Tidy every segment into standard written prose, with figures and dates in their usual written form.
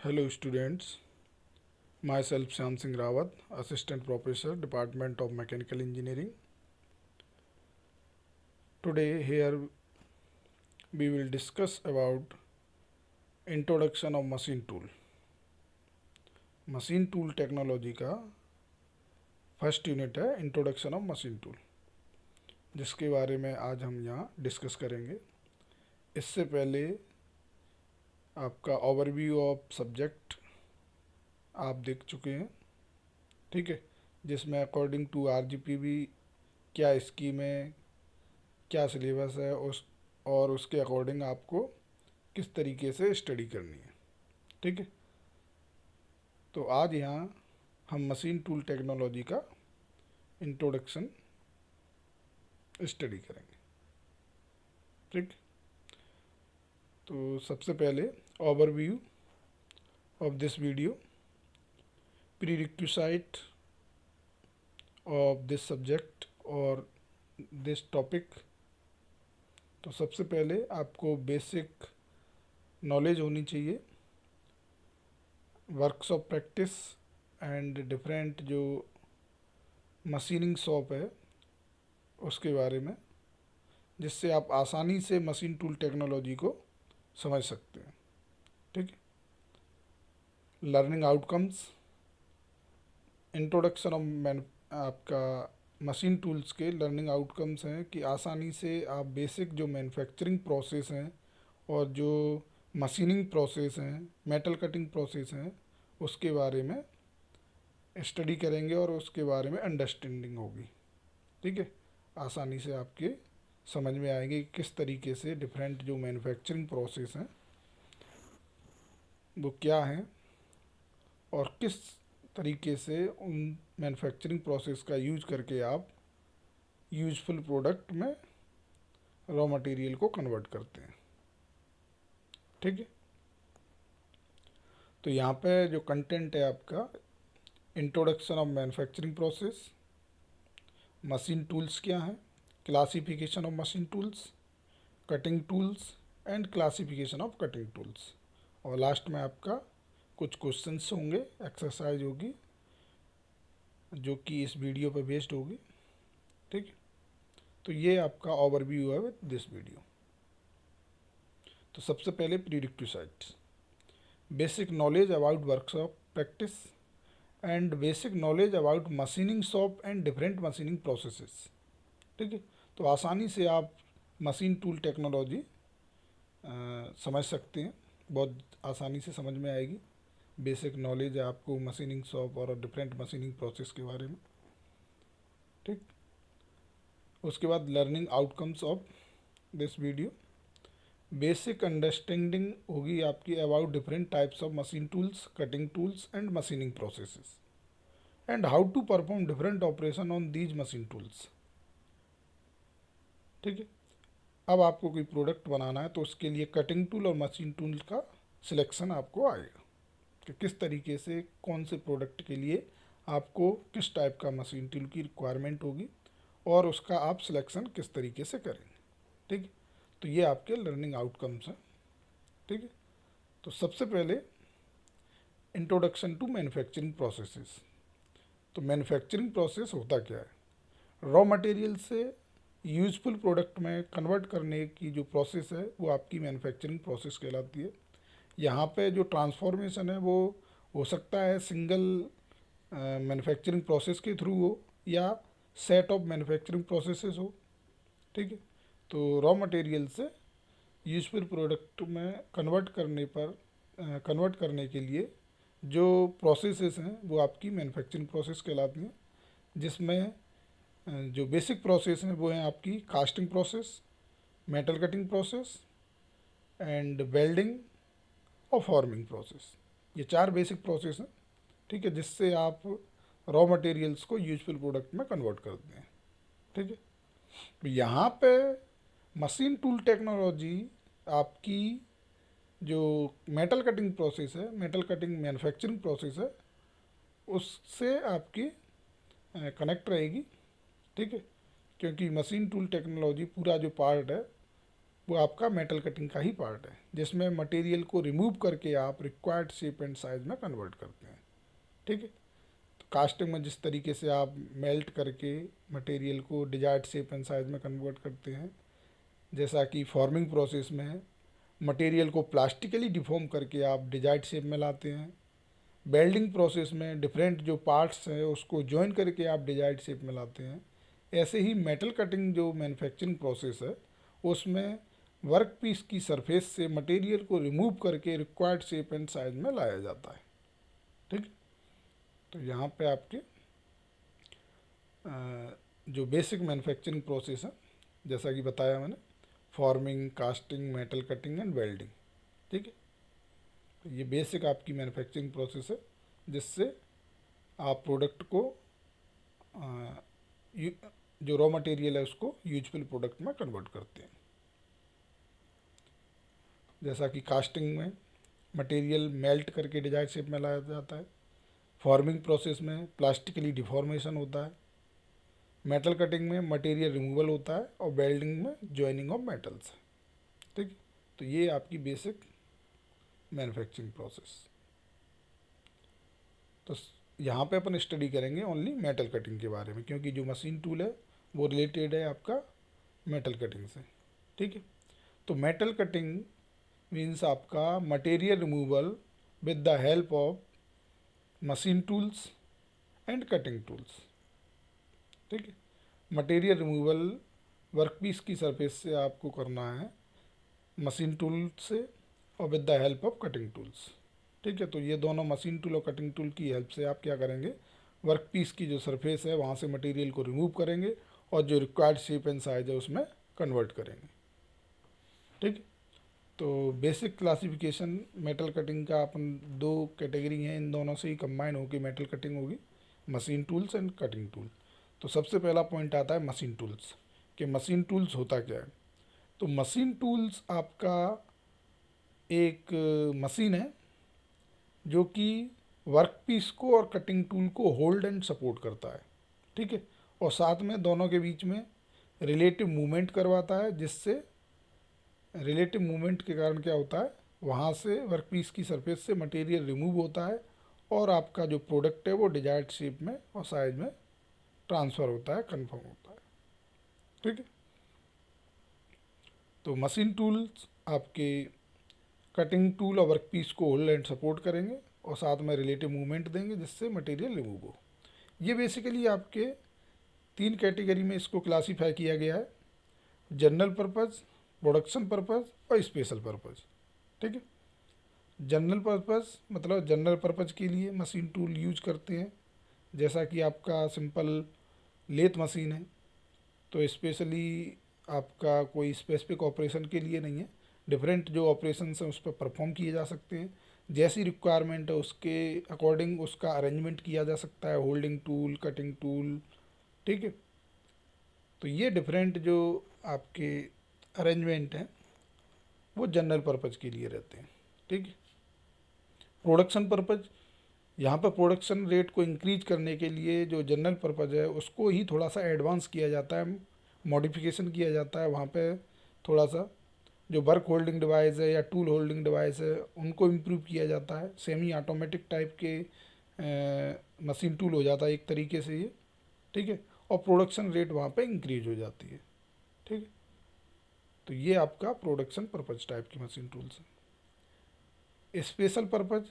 Hello students, myself Shyam Singh Rawat, Assistant Professor, Department of Mechanical Engineering. Today here we will discuss about introduction of machine tool. Machine tool technology का first unit है introduction of machine tool, जिसके बारे में आज हम यहाँ discuss करेंगे। इससे पहले आपका ओवरव्यू ऑफ सब्जेक्ट आप देख चुके हैं, ठीक है, जिसमें अकॉर्डिंग टू आरजीपीवी क्या स्कीम है, क्या सिलेबस है और उसके अकॉर्डिंग आपको किस तरीके से स्टडी करनी है, ठीक है। तो आज यहाँ हम मशीन टूल टेक्नोलॉजी का इंट्रोडक्शन स्टडी करेंगे, ठीक। तो सबसे पहले overview of this video, प्रीरिक्विसाइट of this subject और दिस टॉपिक। तो सबसे पहले आपको बेसिक नॉलेज होनी चाहिए works of practice and different जो मशीनिंग शॉप है उसके बारे में, जिससे आप आसानी से मशीन टूल टेक्नोलॉजी को समझ सकते हैं, ठीक है। लर्निंग आउटकम्स, इंट्रोडक्शन ऑफ आपका मशीन टूल्स के लर्निंग आउटकम्स हैं कि आसानी से आप बेसिक जो मैन्युफैक्चरिंग प्रोसेस हैं और जो मशीनिंग प्रोसेस हैं, मेटल कटिंग प्रोसेस हैं, उसके बारे में स्टडी करेंगे और उसके बारे में अंडरस्टैंडिंग होगी, ठीक है। आसानी से आपके समझ में आएंगे कि किस तरीके से डिफरेंट जो मैन्युफैक्चरिंग प्रोसेस हैं वो क्या हैं और किस तरीके से उन मैन्युफैक्चरिंग प्रोसेस का यूज करके आप यूजफुल प्रोडक्ट में रॉ मटेरियल को कन्वर्ट करते हैं, ठीक है। तो यहाँ पे जो कंटेंट है आपका introduction of manufacturing process, machine tools क्या हैं, classification of machine tools, cutting tools and classification of cutting tools, और लास्ट में आपका कुछ क्वेश्चंस होंगे, एक्सरसाइज होगी जो कि इस वीडियो पर बेस्ड होगी, ठीक है। तो ये आपका ओवरव्यू है विद दिस वीडियो। तो सबसे पहले prerequisites, basic knowledge about workshop practice and basic knowledge about machining shop and different machining processes, ठीक है। तो आसानी से आप मशीन टूल टेक्नोलॉजी समझ सकते हैं, बहुत आसानी से समझ में आएगी। बेसिक नॉलेज है आपको मशीनिंग शॉप और डिफरेंट मशीनिंग प्रोसेस के बारे में, ठीक। उसके बाद learning outcomes of this video, basic understanding होगी आपकी about different types of machine tools, cutting tools and machining processes and how to perform different operation on these machine tools, ठीक है। अब आपको कोई प्रोडक्ट बनाना है तो उसके लिए कटिंग टूल और मशीन टूल का सिलेक्शन आपको आएगा कि किस तरीके से कौन से प्रोडक्ट के लिए आपको किस टाइप का मशीन टूल की रिक्वायरमेंट होगी और उसका आप सिलेक्शन किस तरीके से करेंगे, ठीक है। तो ये आपके लर्निंग आउटकम्स हैं, ठीक है। तो सबसे पहले इंट्रोडक्शन टू मैन्युफैक्चरिंग प्रोसेसेस। तो मैन्युफैक्चरिंग प्रोसेस होता क्या है, रॉ मटेरियल से यूजफुल प्रोडक्ट में कन्वर्ट करने की जो प्रोसेस है वो आपकी मैन्युफैक्चरिंग प्रोसेस कहलाती है। यहाँ पे जो ट्रांसफॉर्मेशन है वो हो सकता है सिंगल मैन्युफैक्चरिंग प्रोसेस के थ्रू हो या सेट ऑफ मैन्युफैक्चरिंग प्रोसेसेस हो, ठीक है। तो रॉ मटेरियल से यूजफुल प्रोडक्ट में कन्वर्ट करने के लिए जो प्रोसेसेस हैं वो आपकी मैन्युफैक्चरिंग प्रोसेस कहलाती हैं, जिसमें जो बेसिक प्रोसेस हैं वो हैं आपकी casting process, metal cutting process and welding और फॉर्मिंग प्रोसेस। ये चार बेसिक प्रोसेस हैं, ठीक है, जिससे आप रॉ मटेरियल्स को यूजफुल प्रोडक्ट में कन्वर्ट करते हैं, ठीक है। तो यहाँ पे मशीन टूल टेक्नोलॉजी आपकी जो मेटल कटिंग प्रोसेस है, मेटल कटिंग मैन्युफैक्चरिंग प्रोसेस है, उससे आपकी कनेक्ट रहेगी, ठीक है। क्योंकि मशीन टूल टेक्नोलॉजी पूरा जो पार्ट है वो आपका मेटल कटिंग का ही पार्ट है, जिसमें मटेरियल को रिमूव करके आप रिक्वायर्ड शेप एंड साइज में कन्वर्ट करते हैं। ठीक है, तो कास्टिंग में जिस तरीके से आप मेल्ट करके मटेरियल को डिजायर्ड शेप एंड साइज में कन्वर्ट करते हैं, जैसा कि फॉर्मिंग प्रोसेस में मटेरियल को प्लास्टिकली डिफॉर्म करके आप डिजायर्ड शेप में लाते हैं, वेल्डिंग प्रोसेस में डिफरेंट जो पार्ट्स हैं उसको जॉइन करके आप डिजायर्ड शेप में लाते हैं, ऐसे ही मेटल कटिंग जो मैन्युफैक्चरिंग प्रोसेस है उसमें वर्क पीस की सरफेस से मटेरियल को रिमूव करके रिक्वायर्ड शेप एंड साइज में लाया जाता है। ठीक, तो यहाँ पे आपके जो बेसिक मैन्युफैक्चरिंग प्रोसेस है, जैसा कि बताया मैंने, forming, casting, metal cutting and welding. ठीक है, तो ये बेसिक आपकी मैन्युफैक्चरिंग प्रोसेस है जिससे आप प्रोडक्ट को जो रॉ मटेरियल है उसको यूजफुल प्रोडक्ट में कन्वर्ट करते हैं। जैसा कि कास्टिंग में मटेरियल मेल्ट करके डिजायर्ड शेप में लाया जाता है, फॉर्मिंग प्रोसेस में प्लास्टिकली डिफॉर्मेशन होता है, मेटल कटिंग में मटेरियल रिमूवल होता है और वेल्डिंग में जॉइनिंग ऑफ मेटल्स है। ठीक, तो ये आपकी बेसिक मैन्युफैक्चरिंग प्रोसेस। तो यहाँ पे अपन स्टडी करेंगे ओनली मेटल कटिंग के बारे में, क्योंकि जो मशीन टूल है वो रिलेटेड है आपका मेटल कटिंग से। ठीक है, तो मेटल कटिंग मीन्स आपका material removal with the help of machine tools and cutting tools. ठीक है, मटेरियल रिमूवल वर्कपीस की सरफेस से आपको करना है मशीन टूल से और with the help of cutting tools. ठीक है, तो ये दोनों मशीन टूल और कटिंग टूल की हेल्प से आप क्या करेंगे, वर्कपीस की जो सरफेस है वहाँ से मटेरियल को रिमूव करेंगे और जो रिक्वायर्ड शेप एंड साइज है उसमें कन्वर्ट करेंगे। ठीक, तो बेसिक क्लासिफिकेशन मेटल कटिंग का अपन दो कैटेगरी हैं, इन दोनों से ही कंबाइन होकर मेटल कटिंग होगी, machine tools and cutting tool. तो सबसे पहला पॉइंट आता है मशीन टूल्स, कि मशीन टूल्स होता क्या है। तो मशीन टूल्स आपका एक मशीन है जो कि वर्कपीस को और कटिंग टूल को होल्ड एंड सपोर्ट करता है। ठीक है, और साथ में दोनों के बीच में रिलेटिव मूवमेंट करवाता है, जिससे रिलेटिव मूवमेंट के कारण क्या होता है, वहाँ से वर्कपीस की सरफेस से मटेरियल रिमूव होता है और आपका जो प्रोडक्ट है वो डिजायर्ड शेप में और साइज में ट्रांसफ़र होता है, कन्फर्म होता है। ठीक है, तो मशीन टूल्स आपके कटिंग टूल और वर्कपीस को होल्ड एंड सपोर्ट करेंगे और साथ में रिलेटिव मूवमेंट देंगे जिससे मटेरियल रिमूव हो। ये बेसिकली आपके तीन कैटेगरी में इसको क्लासीफाई किया गया है, जनरल पर्पज़, प्रोडक्शन पर्पज़ और स्पेशल पर्पज़। ठीक है, जनरल पर्पज़ मतलब जनरल पर्पज़ के लिए मशीन टूल यूज करते हैं, जैसा कि आपका सिंपल लेथ मशीन है, तो स्पेशली आपका कोई स्पेसिफिक ऑपरेशन के लिए नहीं है, डिफरेंट जो ऑपरेशन हैं उस पर परफॉर्म किए जा सकते हैं, जैसी रिक्वायरमेंट है उसके अकॉर्डिंग उसका अरेंजमेंट किया जा सकता है, होल्डिंग टूल, कटिंग टूल। ठीक है, तो ये डिफरेंट जो आपके अरेंजमेंट हैं वो जनरल पर्पज़ के लिए रहते हैं। ठीक है, प्रोडक्शन पर्पज़, यहाँ पर प्रोडक्शन रेट को इंक्रीज करने के लिए जो जनरल पर्पज़ है उसको ही थोड़ा सा एडवांस किया जाता है, मॉडिफिकेशन किया जाता है, वहाँ पे थोड़ा सा जो वर्क होल्डिंग डिवाइस है या टूल होल्डिंग डिवाइस है उनको इम्प्रूव किया जाता है, सेमी ऑटोमेटिक टाइप के मशीन टूल हो जाता है एक तरीके से ये। ठीक है, और प्रोडक्शन रेट वहाँ पे इंक्रीज हो जाती है। ठीक है, तो ये आपका प्रोडक्शन पर्पज़ टाइप की मशीन टूल्स हैं। स्पेशल पर्पज़,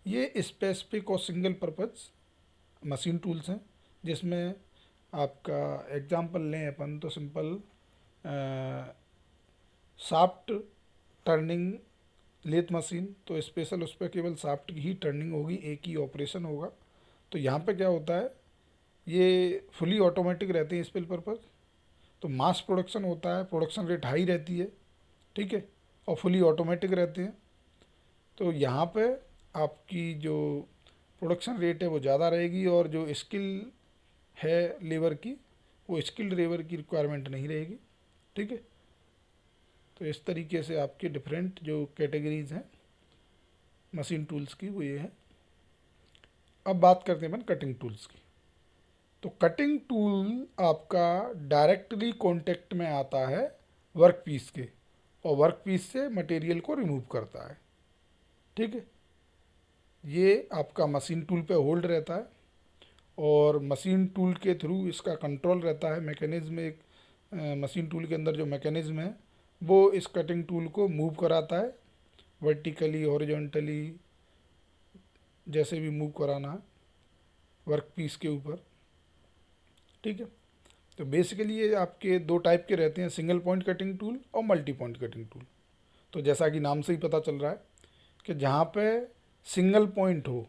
ये स्पेसिफिक और सिंगल पर्पज़ मशीन टूल्स हैं, जिसमें आपका एग्जांपल लें अपन तो simple shaft turning lathe machine, तो स्पेशल उस पर केवल शाफ्ट की ही टर्निंग होगी, एक ही ऑपरेशन होगा। तो यहाँ पे क्या होता है, ये फुली ऑटोमेटिक रहते हैं स्पेशल पर्पज़, तो मास प्रोडक्शन होता है, प्रोडक्शन रेट हाई रहती है। ठीक है, और फुली ऑटोमेटिक रहते हैं, तो यहाँ पे आपकी जो प्रोडक्शन रेट है वो ज़्यादा रहेगी और जो स्किल है लेबर की, वो स्किल्ड लेबर की रिक्वायरमेंट नहीं रहेगी। ठीक है, तो इस तरीके से आपके डिफरेंट जो कैटेगरीज हैं मशीन टूल्स की वो ये है। अब बात करते हैं अपन कटिंग टूल्स की। तो कटिंग टूल आपका डायरेक्टली कांटेक्ट में आता है वर्क पीस के, और वर्क पीस से मटेरियल को रिमूव करता है। ठीक है, ये आपका मशीन टूल पे होल्ड रहता है और मशीन टूल के थ्रू इसका कंट्रोल रहता है। मैकेनिज्म एक मशीन टूल के अंदर जो मैकेनिज्म है वो इस कटिंग टूल को मूव कराता है, वर्टिकली हॉरिजॉन्टली जैसे भी मूव कराना है वर्क पीस के ऊपर। ठीक है, तो बेसिकली ये आपके दो टाइप के रहते हैं, सिंगल पॉइंट कटिंग टूल और मल्टी पॉइंट कटिंग टूल। तो जैसा कि नाम से ही पता चल रहा है कि जहाँ पे सिंगल पॉइंट हो,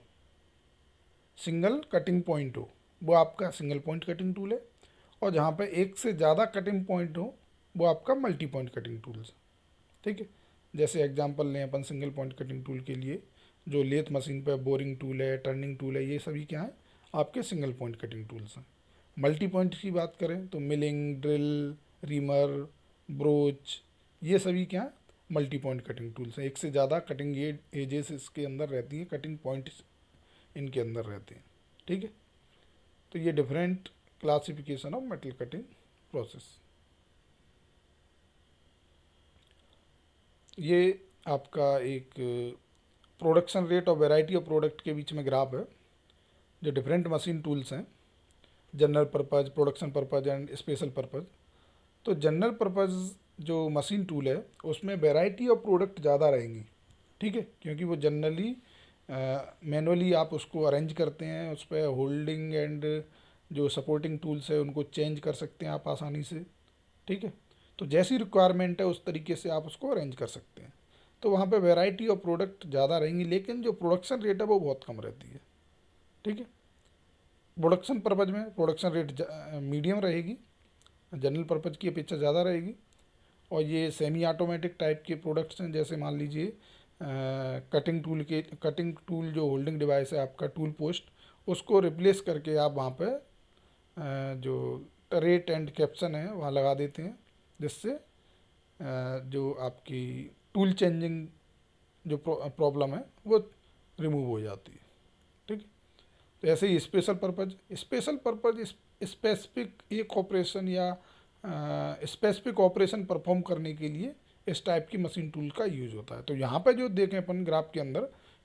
सिंगल कटिंग पॉइंट हो, वो आपका सिंगल पॉइंट कटिंग टूल है, और जहाँ पे एक से ज़्यादा कटिंग पॉइंट हो वो आपका मल्टी पॉइंट कटिंग टूल्स है। ठीक है, जैसे एग्जांपल लें अपन सिंगल पॉइंट कटिंग टूल के लिए, जो लेथ मशीन पे बोरिंग टूल है, टर्निंग टूल है, ये सभी क्या है आपके सिंगल पॉइंट कटिंग टूल्स हैं। मल्टी पॉइंट की बात करें तो मिलिंग, ड्रिल, रीमर, ब्रोच, ये सभी क्या है मल्टी पॉइंट कटिंग टूल्स हैं। एक से ज़्यादा कटिंग एजेस इसके अंदर रहती हैं, कटिंग पॉइंट्स इनके अंदर रहते हैं। ठीक है, तो ये different classification of metal cutting process. ये आपका एक प्रोडक्शन रेट और वैरायटी ऑफ प्रोडक्ट के बीच में ग्राफ है, जो डिफरेंट मशीन टूल्स हैं, general purpose, production purpose and special purpose. तो जनरल पर्पज़ जो मशीन टूल है उसमें वैरायटी ऑफ प्रोडक्ट ज़्यादा रहेंगी। ठीक है, क्योंकि वो जनरली मैनुअली आप उसको अरेंज करते हैं, उस पर होल्डिंग एंड जो सपोर्टिंग टूल्स है उनको चेंज कर सकते हैं आप आसानी से। ठीक है, तो जैसी रिक्वायरमेंट है उस तरीके से आप उसको अरेंज कर सकते हैं। तो वहाँ पे वैरायटी ऑफ प्रोडक्ट ज़्यादा रहेंगी, लेकिन जो प्रोडक्शन रेट है वो बहुत कम रहती है। ठीक है, प्रोडक्शन पर्पज़ में प्रोडक्शन रेट मीडियम रहेगी, जनरल पर्पज़ की अपेक्षा ज़्यादा रहेगी। और ये सेमी ऑटोमेटिक टाइप के प्रोडक्ट्स हैं, जैसे मान लीजिए कटिंग टूल जो होल्डिंग डिवाइस है आपका टूल पोस्ट, उसको रिप्लेस करके आप वहाँ पे जो रेट एंड कैप्सन है वहाँ लगा देते हैं, जिससे जो आपकी टूल चेंजिंग जो प्रॉब्लम है वो रिमूव हो जाती है। ठीक है, तो ऐसे ही स्पेशल पर्पज़ स्पेसिफिक एक ऑपरेशन या स्पेसिफिक ऑपरेशन परफॉर्म करने के लिए इस टाइप की मशीन टूल का यूज होता है। तो यहाँ पे जो देखें अपन ग्राफ के अंदर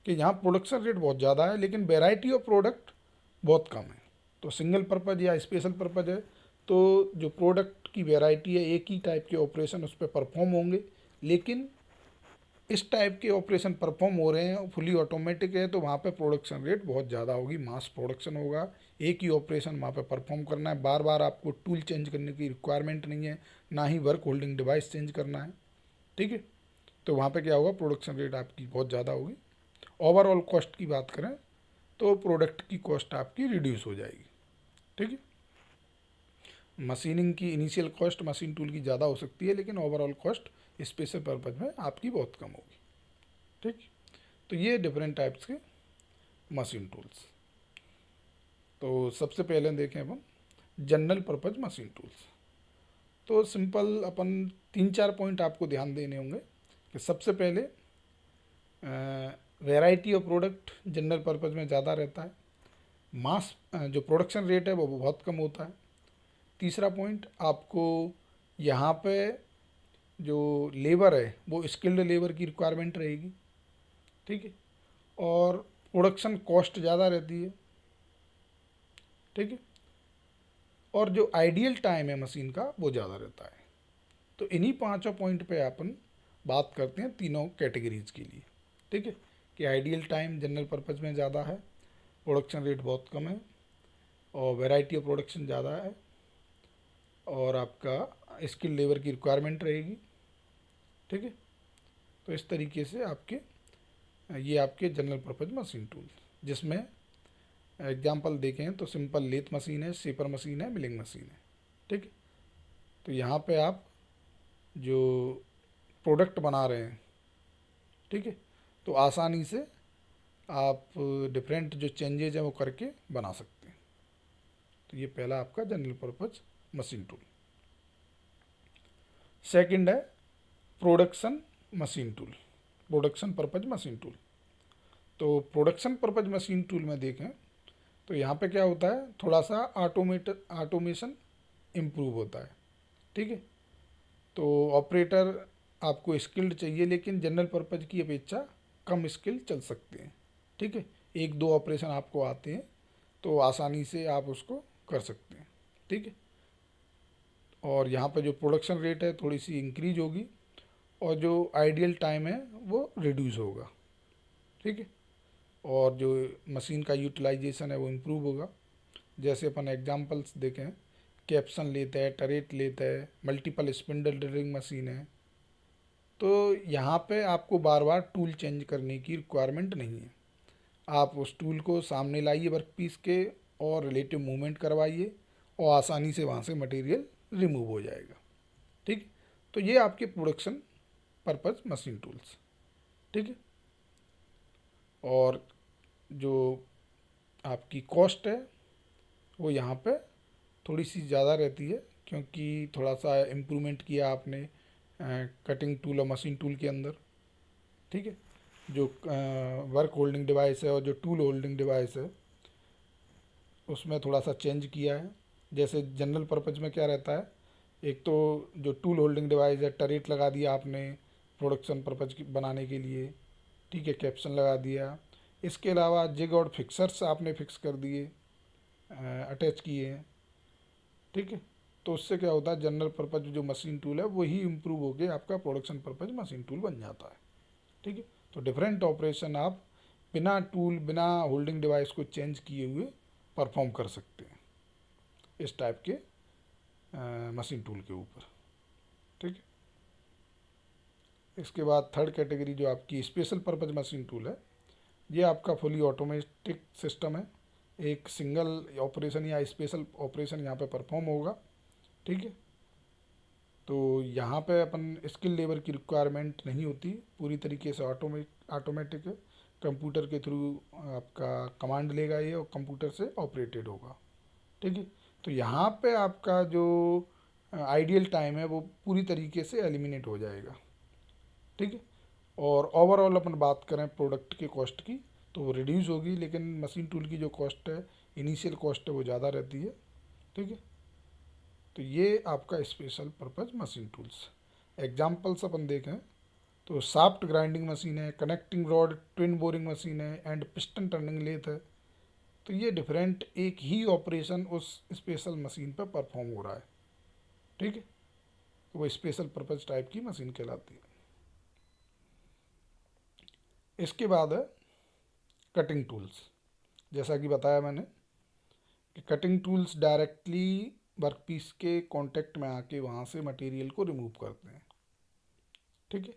कि यहाँ प्रोडक्शन रेट बहुत ज़्यादा है लेकिन वेराइटी ऑफ प्रोडक्ट बहुत कम है। तो सिंगल पर्पज़ या स्पेशल पर्पज़ है तो जो प्रोडक्ट की वेराइटी है, एक ही टाइप के ऑपरेशन उस पर परफॉर्म होंगे, लेकिन इस टाइप के ऑपरेशन परफॉर्म हो रहे हैं फुली ऑटोमेटिक है तो वहाँ पे प्रोडक्शन रेट बहुत ज़्यादा होगी, मास प्रोडक्शन होगा। एक ही ऑपरेशन वहाँ पे परफॉर्म करना है, बार बार आपको टूल चेंज करने की रिक्वायरमेंट नहीं है, ना ही वर्क होल्डिंग डिवाइस चेंज करना है। ठीक है, तो वहाँ पे क्या होगा, प्रोडक्शन रेट आपकी बहुत ज़्यादा होगी। ओवरऑल कॉस्ट की बात करें तो प्रोडक्ट की कॉस्ट आपकी रिड्यूस हो जाएगी। ठीक है, मशीनिंग की इनिशियल कॉस्ट मशीन टूल की ज़्यादा हो सकती है, लेकिन ओवरऑल कॉस्ट स्पेशल पर्पज़ में आपकी बहुत कम होगी। ठीक, तो ये डिफरेंट टाइप्स के मशीन टूल्स। तो सबसे पहले देखें अपन जनरल पर्पज़ मशीन टूल्स। तो सिंपल अपन 3-4 पॉइंट आपको ध्यान देने होंगे कि सबसे पहले variety of product general purpose में ज़्यादा रहता है, मास जो प्रोडक्शन रेट है वो बहुत कम होता है। तीसरा पॉइंट, आपको यहाँ पे जो लेबर है वो स्किल्ड लेबर की रिक्वायरमेंट रहेगी। ठीक है, और प्रोडक्शन कॉस्ट ज़्यादा रहती है। ठीक है, और जो आइडियल टाइम है मशीन का वो ज़्यादा रहता है। तो इन्हीं पांचों पॉइंट पे अपन बात करते हैं तीनों कैटेगरीज के लिए। ठीक है, कि आइडियल टाइम जनरल पर्पज़ में ज़्यादा है, प्रोडक्शन रेट बहुत कम है, और वैरायटी ऑफ प्रोडक्शन ज़्यादा है, और आपका स्किल लेबर की रिक्वायरमेंट रहेगी। ठीक है, तो इस तरीके से आपके ये आपके जनरल पर्पज़ मशीन टूल, जिसमें एग्जांपल देखें तो सिंपल लेथ मशीन है, शेपर मशीन है, मिलिंग मशीन है। ठीक है, तो यहाँ पे आप जो प्रोडक्ट बना रहे हैं, ठीक है, तो आसानी से आप डिफरेंट जो चेंजेज हैं वो करके बना सकते हैं। तो ये पहला आपका general purpose machine tool. Second है production machine tool, production purpose machine tool. तो प्रोडक्शन पर्पज़ मशीन टूल में देखें तो यहाँ पे क्या होता है, थोड़ा सा ऑटोमेशन इम्प्रूव होता है। ठीक है, तो ऑपरेटर आपको स्किल्ड चाहिए, लेकिन जनरल पर्पज़ की अपेक्षा कम स्किल चल सकते हैं। ठीक है, एक दो ऑपरेशन आपको आते हैं तो आसानी से आप उसको कर सकते हैं। ठीक है, और यहाँ पे जो प्रोडक्शन रेट है थोड़ी सी इंक्रीज होगी और जो आइडियल टाइम है वो रिड्यूस होगा। ठीक है, और जो मशीन का यूटिलाइजेशन है वो इम्प्रूव होगा। जैसे अपन एग्जांपल्स देखें, कैप्सन लेता है, टरेट लेता है, मल्टीपल स्पिंडल ड्रिलिंग मशीन है। तो यहाँ पे आपको बार बार टूल चेंज करने की रिक्वायरमेंट नहीं है। आप उस टूल को सामने लाइए वर्क पीस के और रिलेटिव मूवमेंट करवाइए और आसानी से वहाँ से मटेरियल रिमूव हो जाएगा। ठीक, तो ये आपके प्रोडक्शन पर्पज़ मशीन टूल्स। ठीक है, और जो आपकी कॉस्ट है वो यहाँ पे थोड़ी सी ज़्यादा रहती है, क्योंकि थोड़ा सा इम्प्रूवमेंट किया आपने कटिंग टूल और मशीन टूल के अंदर। ठीक है, जो वर्क होल्डिंग डिवाइस है और जो टूल होल्डिंग डिवाइस है उसमें थोड़ा सा चेंज किया है। जैसे जनरल पर्पज में क्या रहता है, एक तो जो टूल होल्डिंग डिवाइस है, टरेट लगा दिया आपने प्रोडक्शन पर्पज बनाने के लिए। ठीक है, कैप्सन लगा दिया। इसके अलावा जिग और फिक्सर्स आपने फिक्स कर दिए, अटैच किए हैं। ठीक है, तो उससे क्या होता है, जनरल पर्पज जो मशीन टूल है वही इम्प्रूव होकर आपका प्रोडक्शन पर्पज मशीन टूल बन जाता है। ठीक है, तो डिफरेंट ऑपरेशन आप बिना टूल बिना होल्डिंग डिवाइस को चेंज किए हुए परफॉर्म कर सकते हैं इस टाइप के मशीन टूल के ऊपर। ठीक है, इसके बाद थर्ड कैटेगरी जो आपकी स्पेशल पर्पज मशीन टूल है, ये आपका फुली ऑटोमेटिक सिस्टम है। एक सिंगल ऑपरेशन या स्पेशल ऑपरेशन यहाँ पे परफॉर्म होगा। ठीक है, तो यहाँ पे अपन स्किल लेबर की रिक्वायरमेंट नहीं होती, पूरी तरीके से ऑटोमेटिक है। कंप्यूटर के थ्रू आपका कमांड लेगा ये और कंप्यूटर से ऑपरेटेड होगा। ठीक है, तो यहाँ पे आपका जो आइडियल टाइम है वो पूरी तरीके से एलिमिनेट हो जाएगा। ठीक है, और ओवरऑल अपन बात करें प्रोडक्ट के कॉस्ट की तो वो रिड्यूस होगी, लेकिन मशीन टूल की जो कॉस्ट है, इनिशियल कॉस्ट है, वो ज़्यादा रहती है। ठीक है, तो ये आपका special purpose machine tools. Examples अपन देखें तो शाफ्ट ग्राइंडिंग मशीन है, connecting rod twin boring machine है एंड पिस्टन टर्निंग लेथ है। तो ये डिफरेंट एक ही ऑपरेशन उस स्पेशल मशीन पर परफॉर्म हो रहा है। ठीक है, तो वो स्पेशल पर्पज़ टाइप की मशीन कहलाती है। इसके बाद है कटिंग टूल्स। जैसा कि बताया मैंने कि कटिंग टूल्स डायरेक्टली वर्कपीस के कांटेक्ट में आके वहाँ से मटेरियल को रिमूव करते हैं। ठीक है,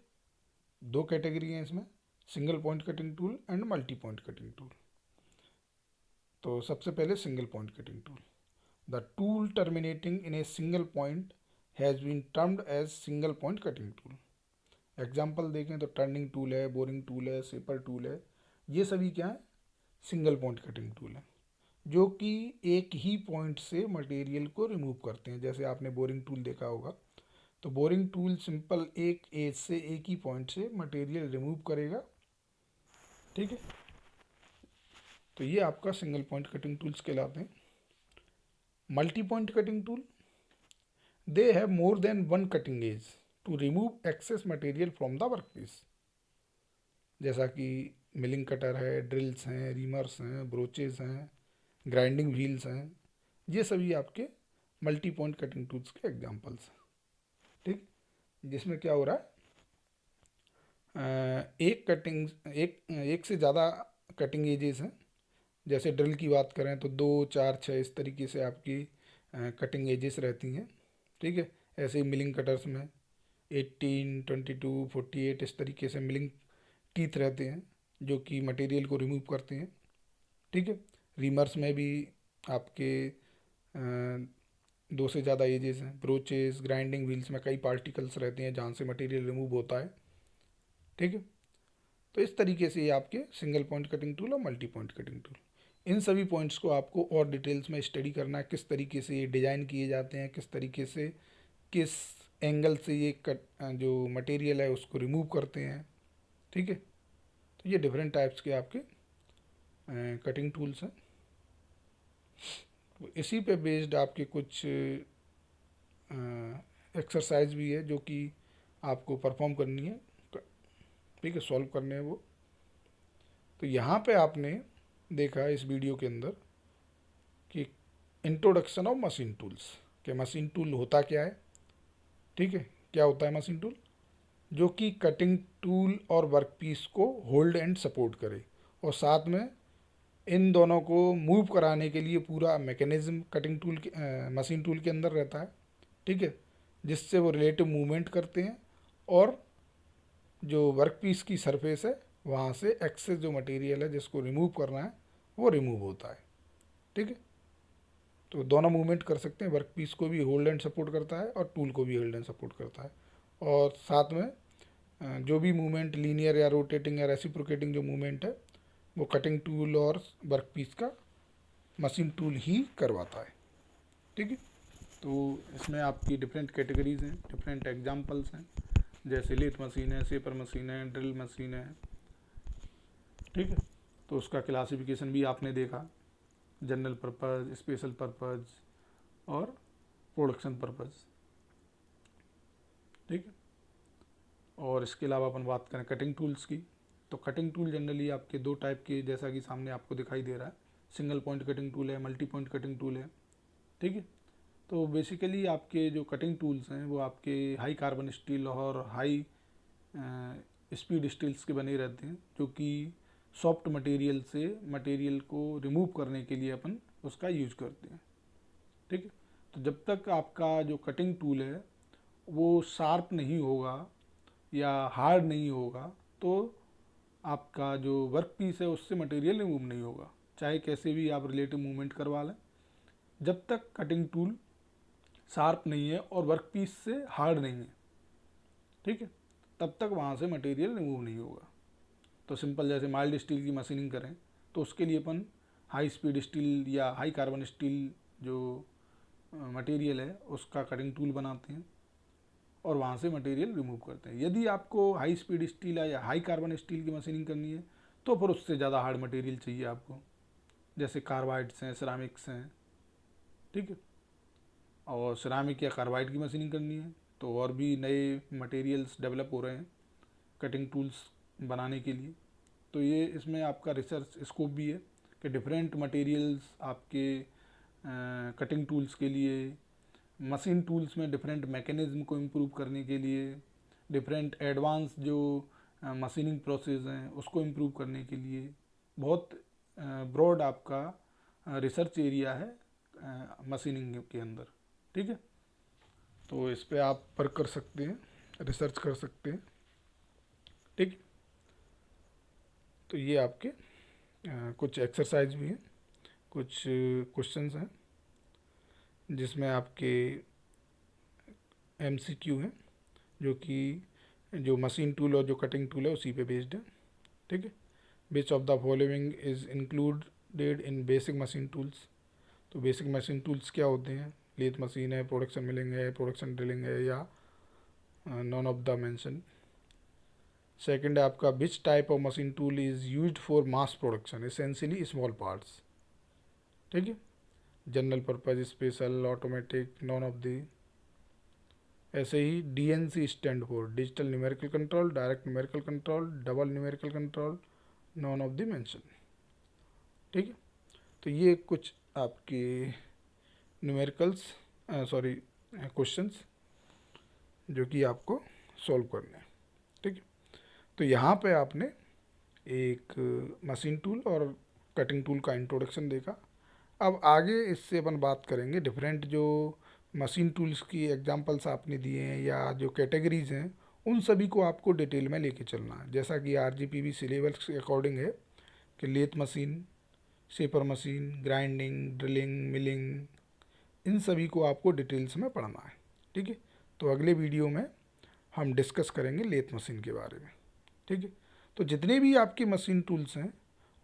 दो कैटेगरी हैं इसमें, single point cutting tool and multi point cutting tool. तो सबसे पहले single point cutting tool. The tool terminating in a single point has been termed as single point cutting tool. Example देखें तो टर्निंग टूल है, boring tool है, shaper tool है। ये सभी क्या है, सिंगल पॉइंट कटिंग टूल है, जो कि एक ही पॉइंट से मटेरियल को रिमूव करते हैं। जैसे आपने बोरिंग टूल देखा होगा, तो बोरिंग टूल सिंपल एक एज से एक ही पॉइंट से मटेरियल रिमूव करेगा। ठीक है, तो ये आपका सिंगल पॉइंट कटिंग टूल्स कहलाते हैं। Multi point cutting tool, they have more than one cutting edge to remove excess material from the workpiece. जैसा कि मिलिंग कटर है, ड्रिल्स हैं, रीमर्स हैं, ब्रोचेज हैं, ग्राइंडिंग व्हील्स हैं, ये सभी आपके मल्टी पॉइंट कटिंग टूल्स के एग्जांपल्स हैं। ठीक, जिसमें क्या हो रहा है, एक कटिंग एक एक से ज़्यादा कटिंग एजेस हैं। जैसे ड्रिल की बात करें तो 2, 4, 6 इस तरीके से आपकी कटिंग एजेस रहती हैं। ठीक है, ऐसे ही मिलिंग कटर्स में 18, 22, 48 इस तरीके से मिलिंग टीथ रहते हैं जो कि मटेरियल को रिमूव करते हैं। ठीक है, रीमर्स में भी आपके दो से ज़्यादा एजेस हैं। ब्रोचेस, ग्राइंडिंग व्हील्स में कई पार्टिकल्स रहते हैं जहाँ से मटेरियल रिमूव होता है। ठीक है, तो इस तरीके से ये आपके सिंगल पॉइंट कटिंग टूल और मल्टी पॉइंट कटिंग टूल। इन सभी पॉइंट्स को आपको और डिटेल्स में स्टडी करना है, किस तरीके से ये डिज़ाइन किए जाते हैं, किस तरीके से किस एंगल से ये कट जो मटेरियल है उसको रिमूव करते हैं। ठीक है, तो ये डिफरेंट टाइप्स के आपके कटिंग टूल्स हैं। तो इसी पे बेस्ड आपके कुछ एक्सरसाइज भी है जो कि आपको परफॉर्म करनी है, ठीक है, सॉल्व करने हैं वो। तो यहाँ पे आपने देखा इस वीडियो के अंदर कि इंट्रोडक्शन ऑफ मशीन टूल्स, कि मशीन टूल होता क्या है, ठीक है, क्या होता है मशीन टूल, जो कि कटिंग टूल और वर्कपीस को होल्ड एंड सपोर्ट करे, और साथ में इन दोनों को मूव कराने के लिए पूरा मैकेनिज्म कटिंग टूल के मशीन टूल के अंदर रहता है, ठीक है, जिससे वो रिलेटिव मूवमेंट करते हैं, और जो वर्कपीस की सरफेस है वहाँ से एक्सेस जो मटेरियल है जिसको रिमूव करना है वो रिमूव होता है, ठीक है। तो दोनों मूवमेंट कर सकते हैं, वर्कपीस को भी होल्ड एंड सपोर्ट करता है और टूल को भी होल्ड एंड सपोर्ट करता है, और साथ में जो भी मूवमेंट लीनियर या रोटेटिंग या रेसिप्रोकेटिंग जो मूवमेंट है वो कटिंग टूल और वर्कपीस का मशीन टूल ही करवाता है, ठीक है। तो इसमें आपकी डिफरेंट कैटेगरीज हैं, डिफरेंट एग्जांपल्स हैं, जैसे लेथ मशीन है, शेपर मशीन है, ड्रिल मशीन है, ठीक है। तो उसका क्लासिफिकेशन भी आपने देखा, जनरल पर्पज़, स्पेशल पर्पज़ और प्रोडक्शन पर्पज़, ठीक है। और इसके अलावा अपन बात करें कटिंग टूल्स की, तो कटिंग टूल जनरली आपके दो टाइप के, जैसा कि सामने आपको दिखाई दे रहा है, सिंगल पॉइंट कटिंग टूल है, मल्टी पॉइंट कटिंग टूल है, ठीक है। तो बेसिकली आपके जो कटिंग टूल्स हैं वो आपके हाई कार्बन स्टील और हाई स्पीड स्टील्स के बने रहते हैं, जो कि सॉफ्ट मटेरियल से मटेरियल को रिमूव करने के लिए अपन उसका यूज करते हैं, ठीक है। तो जब तक आपका जो कटिंग टूल है वो शार्प नहीं होगा या हार्ड नहीं होगा तो आपका जो वर्क पीस है उससे मटेरियल रिमूव नहीं होगा, चाहे कैसे भी आप रिलेटिव मूवमेंट करवा लें। जब तक कटिंग टूल शार्प नहीं है और वर्क पीस से हार्ड नहीं है, ठीक है, तब तक वहाँ से मटेरियल रिमूव नहीं होगा। तो सिंपल जैसे माइल्ड स्टील की मशीनिंग करें तो उसके लिए अपन हाई स्पीड स्टील या हाई कार्बन स्टील जो मटेरियल है उसका कटिंग टूल बनाते हैं और वहाँ से मटेरियल रिमूव करते हैं। यदि आपको हाई स्पीड स्टील या हाई कार्बन स्टील की मशीनिंग करनी है तो फिर उससे ज़्यादा हार्ड मटेरियल चाहिए आपको, जैसे कार्बाइड्स हैं, सिरामिक्स हैं, ठीक है। और सिरामिक या कार्बाइड की मशीनिंग करनी है तो और भी नए मटेरियल्स डेवलप हो रहे हैं कटिंग टूल्स बनाने के लिए। तो ये इसमें आपका रिसर्च स्कोप भी है कि डिफरेंट मटेरियल्स आपके कटिंग टूल्स के लिए, मशीन टूल्स में डिफरेंट मैकेनिज्म को इम्प्रूव करने के लिए, डिफरेंट एडवांस जो मशीनिंग प्रोसेस हैं उसको इम्प्रूव करने के लिए बहुत ब्रॉड आपका रिसर्च एरिया है मशीनिंग के अंदर, ठीक है। तो इस पे आप वर्क कर सकते हैं, रिसर्च कर सकते हैं, ठीक। तो ये आपके कुछ एक्सरसाइज भी हैं, कुछ क्वेश्चंस हैं जिसमें आपके MCQ हैं, जो कि जो मशीन टूल और जो कटिंग टूल है उसी पे बेस्ड है, ठीक है। Which of the following is included in basic machine tools. तो बेसिक मशीन टूल्स क्या होते हैं, लेथ मशीन है, प्रोडक्शन मिलिंग है, प्रोडक्शन ड्रिलिंग है, या none of the mention. Second है आपका which type of machine tool is used for mass production, essentially small parts, ठीक है। General purpose, special, automatic, none of the. ऐसे ही DNC stand for digital numerical control, direct numerical control, double numerical control, none of the mention, ठीक है। तो ये कुछ आपके numericals questions जो कि आपको सॉल्व करने हैं, ठीक है। तो यहाँ पे आपने एक मशीन टूल और कटिंग टूल का इंट्रोडक्शन देखा। अब आगे इससे अपन बात करेंगे डिफरेंट जो मशीन टूल्स की एग्जांपल्स आपने दिए हैं या जो कैटेगरीज हैं उन सभी को आपको डिटेल में लेके चलना है, जैसा कि RGPV सिलेबस के अकॉर्डिंग है कि lathe machine, shaper machine, grinding, drilling, milling, इन सभी को आपको डिटेल्स में पढ़ना है, ठीक है। तो अगले वीडियो में हम डिस्कस करेंगे लेथ मशीन के बारे में, ठीक है। तो जितने भी आपके मशीन टूल्स हैं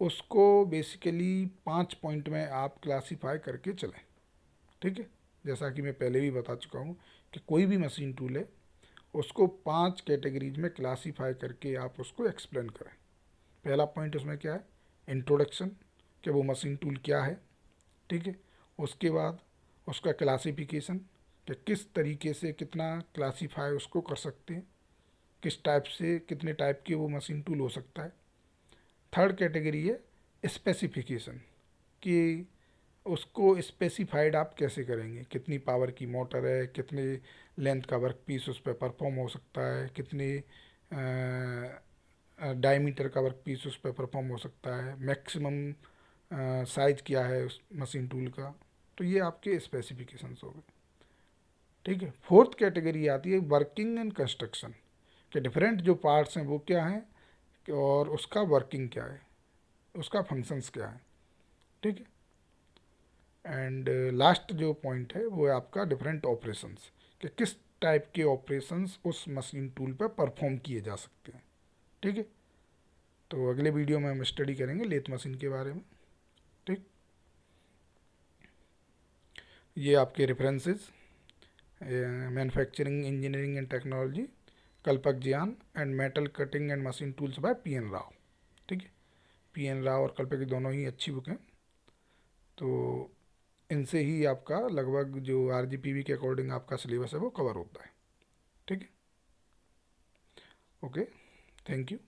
उसको बेसिकली 5 पॉइंट में आप क्लासीफाई करके चलें, ठीक है। जैसा कि मैं पहले भी बता चुका हूँ कि कोई भी मशीन टूल है उसको 5 कैटेगरीज में क्लासीफाई करके आप उसको एक्सप्लेन करें। पहला पॉइंट उसमें क्या है, इंट्रोडक्शन, कि वो मशीन टूल क्या है, ठीक है। उसके बाद उसका क्लासिफिकेशन कि किस तरीके से कितना क्लासीफाई उसको कर सकते हैं, किस टाइप से कितने टाइप के वो मशीन टूल हो सकता है। थर्ड कैटेगरी है स्पेसिफिकेशन, कि उसको स्पेसिफाइड आप कैसे करेंगे, कितनी पावर की मोटर है, कितने लेंथ का वर्क पीस उस पर परफॉर्म हो सकता है, कितने डायमीटर का वर्क पीस उस पर परफॉर्म हो सकता है, मैक्सिमम साइज क्या है उस मशीन टूल का। तो ये आपके स्पेसिफिकेशंस हो गए। ठीक है। फोर्थ कैटेगरी आती है वर्किंग एंड कंस्ट्रक्शन, के डिफरेंट जो पार्ट्स हैं वो क्या हैं और उसका वर्किंग क्या है, उसका फंक्शंस क्या है। ठीक है। एंड लास्ट जो पॉइंट है वो है आपका डिफरेंट ऑपरेशंस, कि किस टाइप के ऑपरेशंस उस मशीन टूल पर परफॉर्म किए जा सकते हैं। ठीक है। तो अगले वीडियो में हम स्टडी करेंगे लेथ मशीन के बारे में। ठीक। ये आपके references, manufacturing engineering and technology, Kalpakjian and metal cutting and machine tools by P N. Rao. ठीक है। पी.एन. राव और कल्पक दोनों ही अच्छी बुक हैं। तो इनसे ही आपका लगभग जो आरजीपीवी के अकॉर्डिंग आपका सिलेबस है वो कवर होता है। ठीक है। Okay, thank you.